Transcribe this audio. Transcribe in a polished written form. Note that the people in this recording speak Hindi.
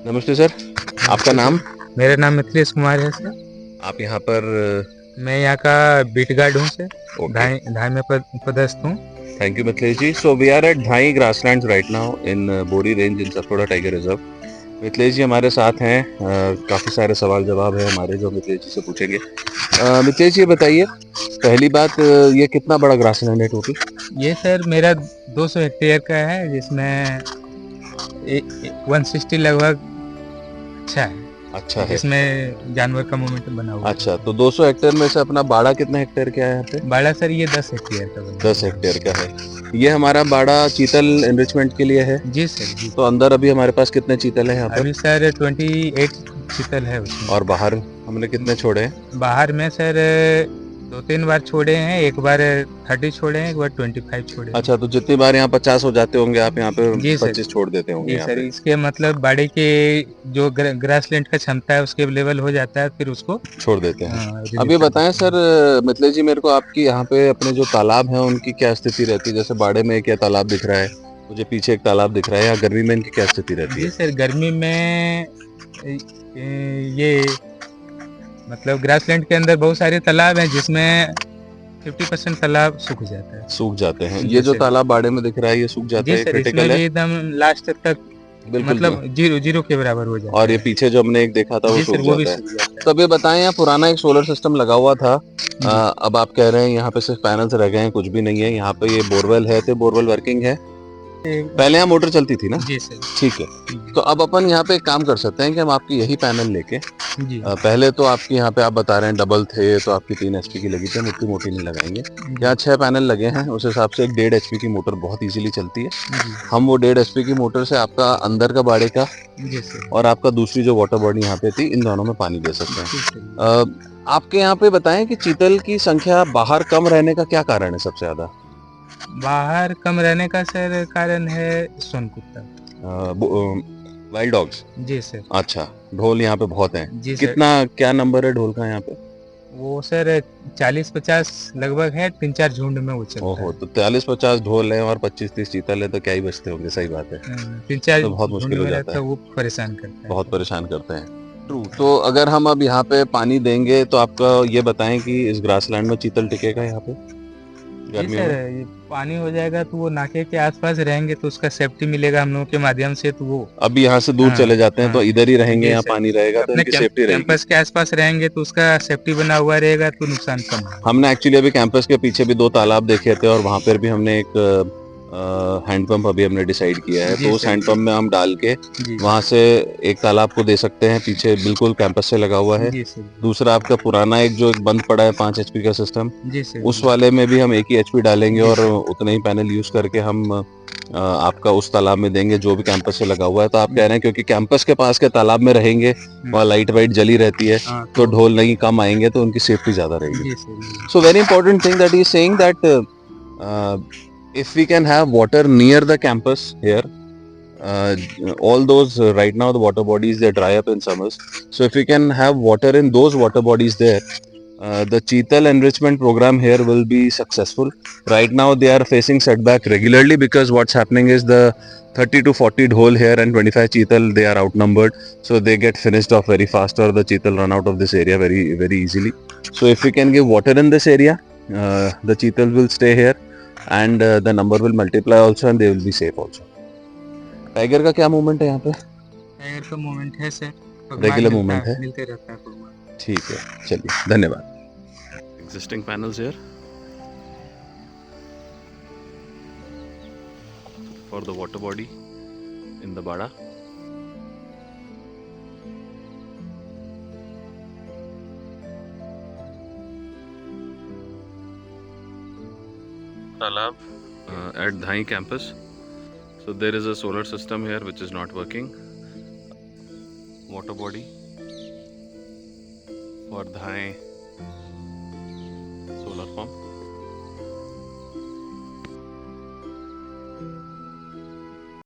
नमस्ते सर, आपका नमस्ते नाम? सर। मेरा नाम मिथिलेश कुमार है सर। आप यहाँ पर मैं यहाँ का बीट गार्ड हूँ सर। ओके, ढाई ढाई में पदस्थ हूँ। Thank you Mithilesh ji. So we are at Dhai grasslands right now in Bori range in Satpura tiger reserve. Mithilesh ji हमारे साथ हैं। काफ़ी सारे सवाल जवाब है हमारे जो मिथिलेश जी से पूछेंगे। मिथिलेश जी ये बताइए, पहली बात ये कितना बड़ा ग्रासलैंड है टोटल? ये सर मेरा 200 हेक्टेयर का है, जिसमें 160 लगभग अच्छा है, अच्छा है। जिसमें जानवर का मूवमेंट बना हुआ है। अच्छा, तो 200 हेक्टेयर में से अपना बाड़ा कितने हेक्टेयर का है यहाँ पे? बड़ा सर ये 10 हेक्टेयर का बना 10 हेक्टेयर का है। ये हमारा बाड़ा चीतल एनरिचमेंट के लिए है। है। जी सर जी। तो अंदर अभी हमारे पास कितने चीतल हैं यहाँ पर? अभी सर 28 चीतल है उसमें। और बाहर हमने कितने छोड़े हैं? बाहर में सर 2-3 बार छोड़े हैं। एक बार 30 छोड़े हैं, एक बार 25 छोड़े हैं। अच्छा, तो जितनी बार यहाँ 50 हो जाते होंगे आप यहाँ पे जी सर। 25 छोड़ देते होंगे जी यहाँ सर, पे। इसके मतलब बाड़ी के जो ग्रासलैंड का क्षमता है उसके लेवल हो जाता है, फिर उसको छोड़ देते हैं। अब रिलीज ये कर बताएं देते सर, हैं। मिथिलेश जी मेरे को आपकी यहाँ पे अपने जो तालाब हैं उनकी क्या स्थिति रहती है? जैसे बाड़े में एक ये तालाब दिख रहा है, मुझे पीछे एक तालाब दिख रहा है, यहाँ गर्मी में इनकी क्या स्थिति रहती जी है? सर, गर्मी में ये मतलब ग्रासलैंड के अंदर बहुत सारे तालाब हैं, जिसमें 50% तालाब सूख जाता है। सूख जाते हैं। ये जी जो सर। तालाब बाड़े में दिख रहा है ये सूख जाता जी है, ये सर, इसमें क्रिटिकल है? भी एकदम लास्ट तक बिल्कुल। मतलब जीरो जीरो के बराबर हो और जाता ये है। पीछे जो हमने एक देखा था वो जी सर, सूख वो भी जाता है। सूख जाता तो अब ये बताएं, यहाँ पुराना एक सोलर सिस्टम लगा हुआ था। है। जी। अब आप कह रहे हैं यहाँ पे सिर्फ पैनल्स रह गए हैं, कुछ भी नहीं है यहाँ पे। ये बोरवेल है, तो बोरवेल वर्किंग है? पहले यहाँ मोटर चलती थी ना? जी सर। ठीक है। तो अब अपन यहाँ पे एक काम कर सकते हैं कि हम आपकी यही पैनल लेके जी। पहले तो आपकी यहाँ पे आप बता रहे हैं डबल थे तो आपकी 3 एचपी की लगी थी, हम इतनी मोटी नहीं लगाएंगे। जी। यहाँ 6 पैनल लगे हैं, उस हिसाब से एक 1.5 एचपी की मोटर बहुत इजीली चलती है। जी। हम वो 1.5 एचपी की मोटर से आपका अंदर का बाड़े का जी सर। और आपका दूसरी जो वाटर बॉडी यहाँ पे थी इन दोनों में पानी दे सकते हैं। ठीक है। आपके यहाँ पे बताएं कि चीतल की संख्या बाहर कम रहने का क्या कारण है सबसे ज्यादा? बाहर कम रहने का सर कारण है सोन कुत्ता। Wild dogs? जी सर। अच्छा, ढोल यहाँ पे बहुत हैं। जी सर। कितना क्या नंबर है ढोल का यहाँ पे? वो सर 40-50 लगभग है, 3-4 झुंड में वो चलता ओहो, है। तो 40-50 ढोल है और 25-30 चीतल है तो क्या ही बचते होंगे, सही बात है। 3-4 तो बहुत झुंड मुश्किल हो में जाता रहता है, है, वो परेशान करता बहुत है। परेशान करते हैं। ट्रू। तो अगर हम अब यहाँ पे पानी देंगे तो आपका ये बताएं कि इस ग्रासलैंड में चीतल टिकेगा यहाँ पे जी गर्मियों सर, में? ये पानी हो जाएगा तो वो नाके के आसपास रहेंगे, तो उसका सेफ्टी मिलेगा हम लोगों के माध्यम से, तो वो अभी यहाँ से दूर हाँ चले जाते हैं तो हाँ। इधर ही रहेंगे, जी यहाँ सर, पानी रहेगा तो अपने इनकी सेफ्टी रहेगी। कैंपस के आसपास रहेंगे तो उसका सेफ्टी बना हुआ रहेगा, तो नुकसान कम होगा। हमने एक्चुअली अभी कैंपस के पीछे भी 2 तालाब देखे थे और वहां पर भी हमने एक हैंडपंप अभी हमने डिसाइड किया है, जी तो उस सर। हैंडपंप में हम डाल के जी। वहां से एक तालाब को दे सकते हैं, पीछे बिल्कुल कैंपस से लगा हुआ है। जी सर। दूसरा आपका पुराना एक जो एक बंद पड़ा है 5 एचपी का सिस्टम, जी सर। उस वाले में भी हम एक ही एचपी डालेंगे जी और सर। उतने ही पैनल यूज करके हम आपका उस तालाब में देंगे जो भी कैंपस से लगा हुआ है। तो आप कह रहे हैं क्योंकि कैंपस के पास के तालाब में रहेंगे, वहाँ लाइट वाइट जली रहती है, हाँ तो ढोल नहीं कम आएंगे तो उनकी सेफ्टी ज्यादा रहेगी। जी sir. So very important thing that he is saying that if we can have water near the campus here, uh, all those right now the water bodies they dry up in summers. So if we can have water in those water bodies there, the Cheetal enrichment program here will be successful. Right now they are facing setback regularly because what's happening is the 30 to 40 dhole here and 25 Cheetal they are outnumbered, so they get finished off very fast or the Cheetal run out of this area very easily. So if we can give water in this area, the Cheetal will stay here and the number will multiply also and they will be safe also. Tiger का क्या मूवमेंट है यहाँ पे? टाइगर का मूवमेंट है सर, रेगुलर मूवमेंट है? मिलते रहता है भगवान। ठीक है, चलिए धन्यवाद। Existing panels here for the water body in the Bada. Talab at Dhai campus. So there is a solar system here which is not working. Water body for Dhai solar pump.